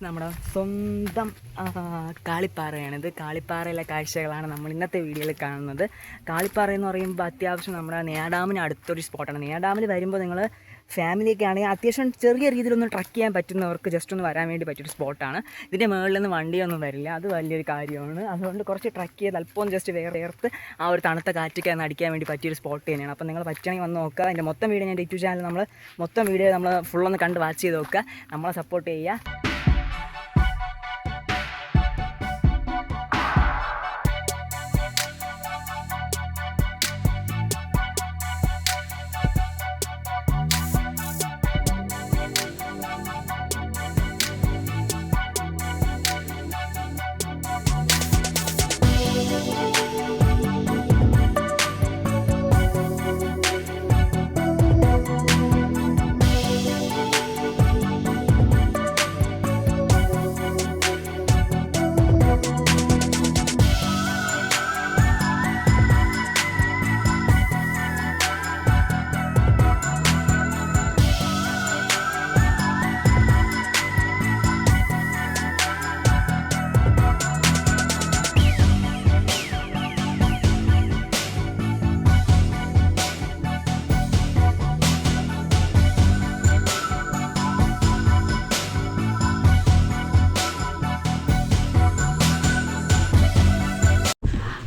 നമ്മുടെ സ്വന്തം കാളിപ്പാറയാണിത്. കാളിപ്പാറയിലെ കാഴ്ചകളാണ് നമ്മൾ ഇന്നത്തെ വീഡിയോയിൽ കാണുന്നത്. കാളിപ്പാറ എന്ന് പറയുമ്പോൾ അത്യാവശ്യം നമ്മുടെ നെയ്യാഡാമിന് അടുത്തൊരു സ്പോട്ടാണ്. നെയ്യാഡാമിൽ വരുമ്പോൾ നിങ്ങൾ ഫാമിലിയൊക്കെ ആണെങ്കിൽ അത്യാവശ്യം ചെറിയ രീതിയിലൊന്ന് ട്രക്ക് ചെയ്യാൻ പറ്റുന്നവർക്ക് ജസ്റ്റ് ഒന്ന് വരാൻ വേണ്ടി പറ്റിയൊരു സ്പോട്ടാണ്. ഇതിൻ്റെ മുകളിൽ നിന്ന് വണ്ടിയൊന്നും വരില്ല, അത് വലിയൊരു കാര്യമാണ്. അതുകൊണ്ട് കുറച്ച് ട്രക്ക് ചെയ്ത് അല്പം ജസ്റ്റ് വേർത്ത് ആ ഒരു തണുത്ത കാറ്റൊക്കെ ഒന്ന് അടിക്കാൻ വേണ്ടി പറ്റിയൊരു സ്പോട്ട് തന്നെയാണ്. അപ്പോൾ നിങ്ങൾ പറ്റുകയാണെങ്കിൽ വന്ന് നോക്കുക. അതിൻ്റെ മൊത്തം വീഡിയോ ഞാൻ യൂട്യൂബ് ചാനൽ മൊത്തം വീഡിയോ നമ്മൾ ഫുള്ളൊന്ന് കണ്ട് വാച്ച് ചെയ്ത് നോക്കുക. നമ്മളെ സപ്പോർട്ട് ചെയ്യുക.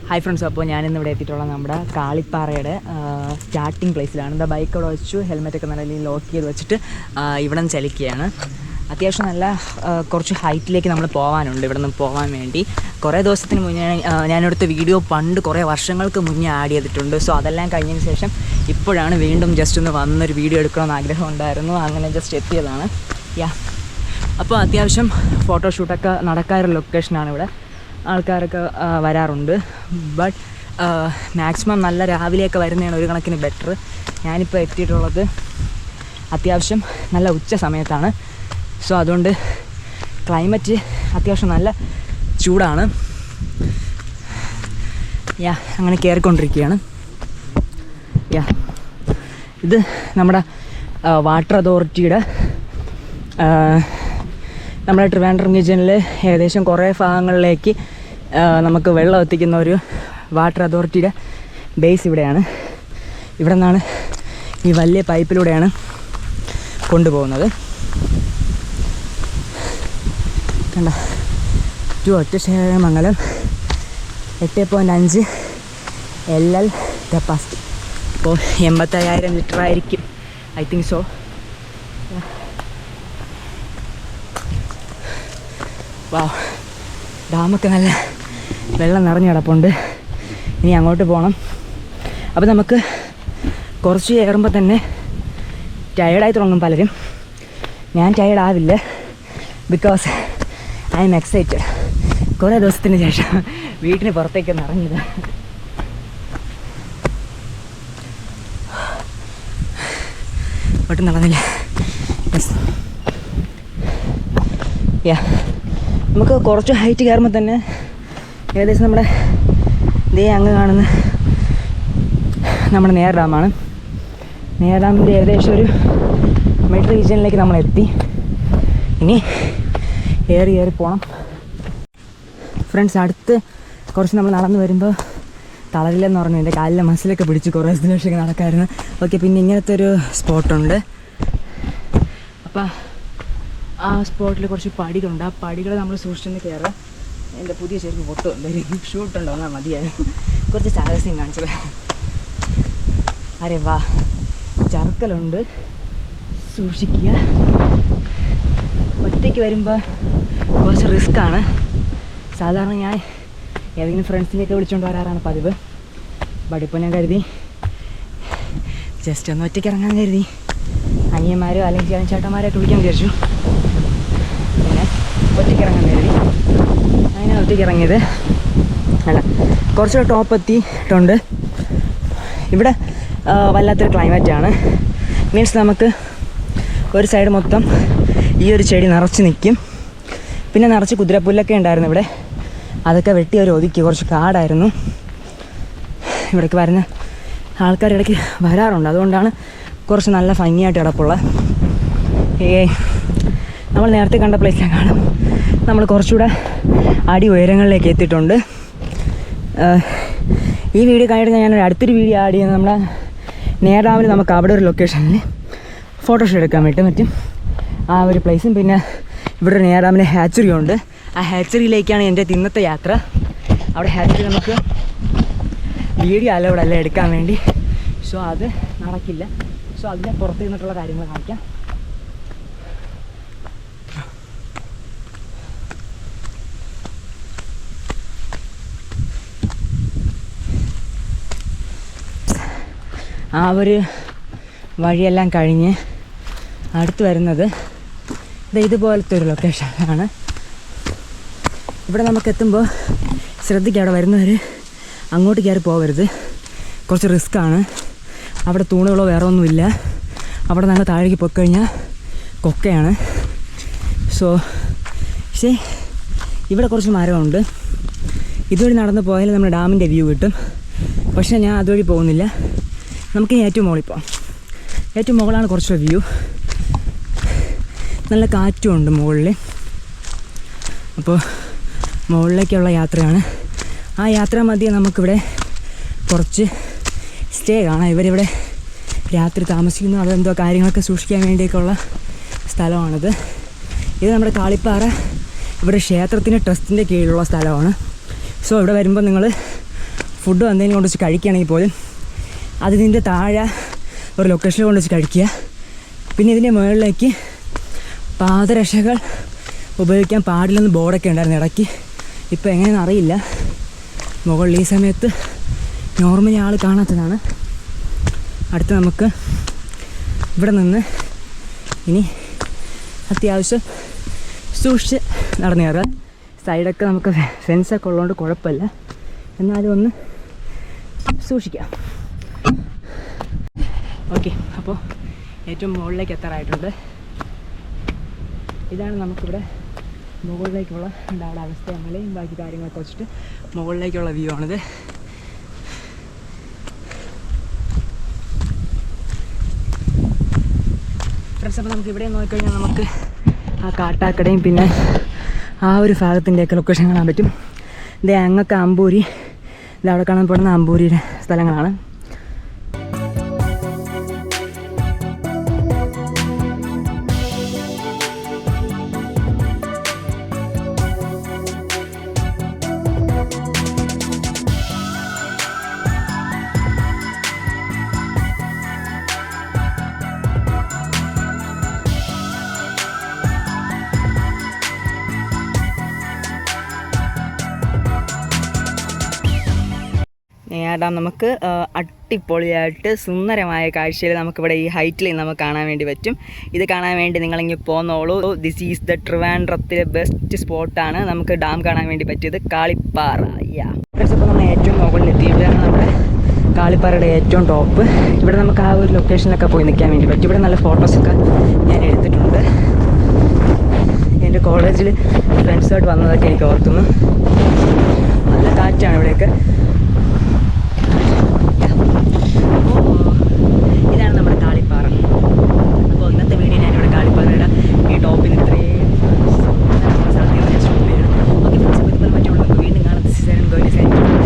ഹായ് ഫ്രണ്ട്സ്, അപ്പോൾ ഞാനിന്ന് ഇവിടെ എത്തിയിട്ടുള്ളത് നമ്മുടെ കാളിപ്പാറയുടെ സ്റ്റാർട്ടിങ് പ്ലേസിലാണ്. എന്താ ബൈക്ക് അവിടെ വെച്ചു, ഹെൽമെറ്റൊക്കെ നല്ല രീതിയിൽ ലോക്ക് ചെയ്ത് വെച്ചിട്ട് ഇവിടെ നിന്ന് ചലിക്കുകയാണ്. അത്യാവശ്യം നല്ല കുറച്ച് ഹൈറ്റിലേക്ക് നമ്മൾ പോകാനുണ്ട്. ഇവിടെ നിന്ന് പോകാൻ വേണ്ടി കുറേ ദിവസത്തിന് മുന്നേ ഞാനെടുത്ത വീഡിയോ പണ്ട് കുറേ വർഷങ്ങൾക്ക് മുന്നേ ആഡ് ചെയ്തിട്ടുണ്ട്. സോ അതെല്ലാം കഴിഞ്ഞതിന് ശേഷം ഇപ്പോഴാണ് വീണ്ടും ജസ്റ്റ് ഒന്ന് വന്നൊരു വീഡിയോ എടുക്കണമെന്ന് ആഗ്രഹം ഉണ്ടായിരുന്നു. അങ്ങനെ ജസ്റ്റ് എത്തിയതാണ്. അപ്പോൾ അത്യാവശ്യം ഫോട്ടോഷൂട്ടൊക്കെ നടക്കാറൊരു ലൊക്കേഷനാണ്. ഇവിടെ ആൾക്കാരൊക്കെ വരാറുണ്ട്. ബട്ട് മാക്സിമം നല്ല രാവിലെയൊക്കെ വരുന്നതാണ് ഒരു കണക്കിന് ബെറ്റർ. ഞാനിപ്പോൾ എത്തിയിട്ടുള്ളത് അത്യാവശ്യം നല്ല ഉച്ച സമയത്താണ്. സോ അതുകൊണ്ട് ക്ലൈമറ്റ് അത്യാവശ്യം നല്ല ചൂടാണ്. അങ്ങനെ കയറിക്കൊണ്ടിരിക്കുകയാണ്. ഇത് നമ്മുടെ വാട്ടർ അതോറിറ്റിയുടെ നമ്മുടെ ട്രിവാൻഡ്രം റീജിയനിൽ ഏകദേശം കുറേ ഭാഗങ്ങളിലേക്ക് നമുക്ക് വെള്ളം എത്തിക്കുന്ന ഒരു വാട്ടർ അതോറിറ്റിയുടെ ബേസ് ഇവിടെയാണ്. ഇവിടെ നിന്നാണ് ഈ വലിയ പൈപ്പിലൂടെയാണ് കൊണ്ടുപോകുന്നത്. കണ്ട ടു ഒറ്റശേഖരമംഗലം 8.5 LL കപ്പാസിറ്റി. അപ്പോൾ 85,000 ലിറ്റർ ആയിരിക്കും, ഐ തിങ്ക് സോ. ഡാമൊക്കെ നല്ല വെള്ളം നിറഞ്ഞു കിടപ്പുണ്ട്. ഇനി അങ്ങോട്ട് പോകണം. അപ്പോൾ നമുക്ക് കുറച്ച് കയറുമ്പോൾ തന്നെ ടയേർഡായി തുടങ്ങും പലരും. ഞാൻ ടയേർഡ് ആവില്ല, ബിക്കോസ് ഐ എം എക്സൈറ്റഡ്. കുറേ ദിവസത്തിന് ശേഷം വീട്ടിന് പുറത്തേക്ക് ഇറങ്ങിയത്. ഒട്ടും നടന്നില്ല. നമുക്ക് കുറച്ച് ഹൈറ്റ് കയറുമ്പോൾ തന്നെ ഏകദേശം നമ്മുടെ അങ്ങ് കാണുന്ന നമ്മുടെ നെയ്യാർ ഡാമാണ്. നെയ്യാർ ഡാമിൻ്റെ ഏകദേശം ഒരു മിഡ് റീജിയനിലേക്ക് നമ്മൾ എത്തി. ഇനി ഏറി പോകണം. ഫ്രണ്ട്സ്, അടുത്ത് കുറച്ച് നമ്മൾ നടന്നു വരുമ്പോൾ തളരില്ലെന്ന് പറഞ്ഞു. എൻ്റെ കാലിലെ മസിലൊക്കെ പിടിച്ച് കുറേ ദിവസമൊക്കെ നടക്കാമായിരുന്നു. ഓക്കെ, പിന്നെ ഇങ്ങനത്തെ ഒരു സ്പോട്ടുണ്ട്. അപ്പം ആ സ്പോട്ടിൽ കുറച്ച് പടികളുണ്ട്. ആ പടികൾ നമ്മൾ സൂക്ഷിച്ചൊന്ന് കയറുക. എൻ്റെ പുതിയ ചെരുപ്പ് പൊട്ടും, എന്തായാലും ഷൂട്ടുണ്ടോ എന്നാൽ മതിയായിരുന്നു. കുറച്ച് സാഹസ്യം കാണിച്ചത്. അരെ വാ, ചർക്കലുണ്ട്, സൂക്ഷിക്കുക. ഒറ്റയ്ക്ക് വരുമ്പോൾ കുറച്ച് റിസ്ക്കാണ്. സാധാരണ ഞാൻ ഏതെങ്കിലും ഫ്രണ്ട്സിനെയൊക്കെ വിളിച്ചുകൊണ്ട് വരാറാണ് പതിവ്. ബട്ട് ഇപ്പോൾ ഞാൻ കരുതി ജസ്റ്റ് ഒന്ന് ഒറ്റയ്ക്ക് ഇറങ്ങാൻ കരുതി. അനിയന്മാരോ അല്ലെങ്കിൽ ചേട്ടന്മാരെയൊക്കെ വിളിക്കാൻ വിചാരിച്ചു. പിന്നെ ഒറ്റയ്ക്ക് ഇറങ്ങാൻ കരുതി. അങ്ങനെ ഒറ്റയ്ക്ക് ഇറങ്ങിയത് അല്ല, കുറച്ച് ടോപ്പ് എത്തിയിട്ടുണ്ട്. ഇവിടെ വല്ലാത്തൊരു ക്ലൈമറ്റാണ്. മീൻസ് നമുക്ക് ഒരു സൈഡ് മൊത്തം ഈ ഒരു ചെടി നിറച്ച് നിൽക്കും. പിന്നെ നിറച്ച് കുതിരപ്പുല്ലൊക്കെ ഉണ്ടായിരുന്നു ഇവിടെ. അതൊക്കെ വെട്ടി അവർ ഒതുക്കി. കുറച്ച് കാടായിരുന്നു. ഇവിടേക്ക് വരുന്ന ആൾക്കാർ ഇടയ്ക്ക് വരാറുണ്ട്. അതുകൊണ്ടാണ് കുറച്ച് നല്ല ഭംഗിയായിട്ട് കിടപ്പുള്ള. നമ്മൾ നേരത്തെ കണ്ട പ്ലേസിലേക്കാളും നമ്മൾ കുറച്ചുകൂടെ അടി ഉയരങ്ങളിലേക്ക് എത്തിയിട്ടുണ്ട്. ഈ വീഡിയോ കഴിഞ്ഞിട്ട് ഞാനൊരു അടുത്തൊരു വീഡിയോ ആഡ് ചെയ്യുന്നത് നമ്മുടെ നേടാമിൽ നമുക്ക് അവിടെ ഒരു ലൊക്കേഷനിൽ ഫോട്ടോഷൂട്ട് എടുക്കാൻ വേണ്ടി പറ്റും. ആ ഒരു പ്ലേസും പിന്നെ ഇവിടെ ഒരു നേടാമിലെ ഹാച്ചറി ഉണ്ട്. ആ ഹാച്ചറിയിലേക്കാണ് എൻ്റെ ഇന്നത്തെ യാത്ര. അവിടെ ഹാച്ചറി നമുക്ക് വീഡിയോ അലൗഡ് അല്ല എടുക്കാൻ വേണ്ടി. സോ അത് നടക്കില്ല. സോ അതിനെ പുറത്ത് നിന്നിട്ടുള്ള കാര്യങ്ങൾ കാണിക്കാം. ആ ഒരു വഴിയെല്ലാം കഴിഞ്ഞ് അടുത്ത് വരുന്നത് ഇതുപോലത്തെ ഒരു ലൊക്കേഷനാണ്. ഇവിടെ നമുക്ക് എത്തുമ്പോൾ ശ്രദ്ധിക്കുക, അവിടെ വരുന്നവർ അങ്ങോട്ട് കയറി പോകരുത്. കുറച്ച് റിസ്ക്കാണ്. അവിടെ തൂണുകളോ വേറെ ഒന്നുമില്ല. അവിടെ നല്ല താഴേക്ക് പോയിക്കഴിഞ്ഞാൽ കൊക്കയാണ്. സോ പക്ഷേ ഇവിടെ കുറച്ച് മരമുണ്ട്. ഇതുവഴി നടന്ന് പോയാൽ നമ്മുടെ ഡാമിൻ്റെ വ്യൂ കിട്ടും. പക്ഷേ ഞാൻ അതുവഴി പോകുന്നില്ല. നമുക്കിനി ഏറ്റവും മുകളിൽ പോകാം. ഏറ്റവും മുകളാണ് കുറച്ച് വ്യൂ. നല്ല കാറ്റും ഉണ്ട് മുകളിൽ. അപ്പോൾ മുകളിലേക്കുള്ള യാത്രയാണ്. ആ യാത്രാ മധ്യേ നമുക്കിവിടെ കുറച്ച് സ്റ്റേ കാണാം. ഇവരിവിടെ രാത്രി താമസിക്കുന്നു. അതെന്തോ കാര്യങ്ങളൊക്കെ സൂക്ഷിക്കാൻ വേണ്ടിയൊക്കെയുള്ള സ്ഥലമാണിത്. ഇത് നമ്മുടെ കാളിപ്പാറ ഇവിടെ ക്ഷേത്രത്തിൻ്റെ ട്രസ്റ്റിൻ്റെ കീഴിലുള്ള സ്ഥലമാണ്. സോ ഇവിടെ വരുമ്പോൾ നിങ്ങൾ ഫുഡ് എന്തെങ്കിലും കൊണ്ട് വെച്ച് കഴിക്കുകയാണെങ്കിൽ പോലും അതിൻ്റെ താഴെ ഒരു ലൊക്കേഷനിൽ കൊണ്ട് വെച്ച് കഴിക്കുക. പിന്നെ ഇതിൻ്റെ മുകളിലേക്ക് പാദരക്ഷകൾ ഉപയോഗിക്കാൻ പാടില്ലെന്ന് ബോർഡൊക്കെ ഉണ്ടായിരുന്നു ഇടയ്ക്ക്. ഇപ്പോൾ എങ്ങനെയെന്ന് അറിയില്ല. മുകളിൽ ഈ സമയത്ത് നോർമലി ആൾ കാണാത്തതാണ്. അടുത്ത് നമുക്ക് ഇവിടെ നിന്ന് ഇനി അത്യാവശ്യം സൂക്ഷിച്ച് നടന്നു കയറാം. സൈഡൊക്കെ നമുക്ക് ഫെൻസൊക്കെ ഉള്ളതുകൊണ്ട് കുഴപ്പമില്ല. എന്നാലും ഒന്ന് സൂക്ഷിക്കാം. ഓക്കെ, അപ്പോൾ ഏറ്റവും മുകളിലേക്ക് എത്താറായിട്ടുണ്ട്. ഇതാണ് നമുക്കിവിടെ മുകളിലേക്കുള്ള അവിടെ അവസ്ഥ. മലയും ബാക്കി കാര്യങ്ങളൊക്കെ വെച്ചിട്ട് മുകളിലേക്കുള്ള വ്യൂ ആണിത്. ഫ്രണ്ട്സ്, അപ്പോൾ നമുക്ക് ഇവിടെ നോക്കിക്കഴിഞ്ഞാൽ നമുക്ക് ആ കാട്ടാക്കടയും പിന്നെ ആ ഒരു ഭാഗത്തിൻ്റെയൊക്കെ ലൊക്കേഷൻ കാണാൻ പറ്റും. ഇത് അങ്ങൊക്കെ അമ്പൂരി, ഇത് അവിടെ കാണാൻ പോകുന്ന അമ്പൂരിയുടെ സ്ഥലങ്ങളാണ്. ഡാം നമുക്ക് അടിപൊളിയായിട്ട് സുന്ദരമായ കാഴ്ചയിൽ നമുക്കിവിടെ ഈ ഹൈറ്റിൽ നമുക്ക് കാണാൻ വേണ്ടി പറ്റും. ഇത് കാണാൻ വേണ്ടി നിങ്ങളിങ്ങ് പോന്നോളൂ. ദിസ് ഈസ് ദ ട്രിവാൻഡ്രത്തിലെ ബെസ്റ്റ് സ്പോട്ടാണ് നമുക്ക് ഡാം കാണാൻ വേണ്ടി പറ്റിയത്, കാളിപ്പാറ. ഇപ്പോൾ നമ്മൾ ഏറ്റവും മുകളിലെത്തി. ഇവിടെയാണ് നമ്മുടെ കാളിപ്പാറയുടെ ഏറ്റവും ടോപ്പ്. ഇവിടെ നമുക്ക് ആ ഒരു ലൊക്കേഷനിലൊക്കെ പോയി നിൽക്കാൻ വേണ്ടി പറ്റും. ഇവിടെ നല്ല ഫോട്ടോസൊക്കെ ഞാൻ എടുത്തിട്ടുണ്ട്. എൻ്റെ കോളേജിൽ ഫ്രണ്ട്സുമായിട്ട് വന്നതൊക്കെ എനിക്ക് ഓർക്കുന്നു. നല്ല കാറ്റാണ് ഇവിടെയൊക്കെ.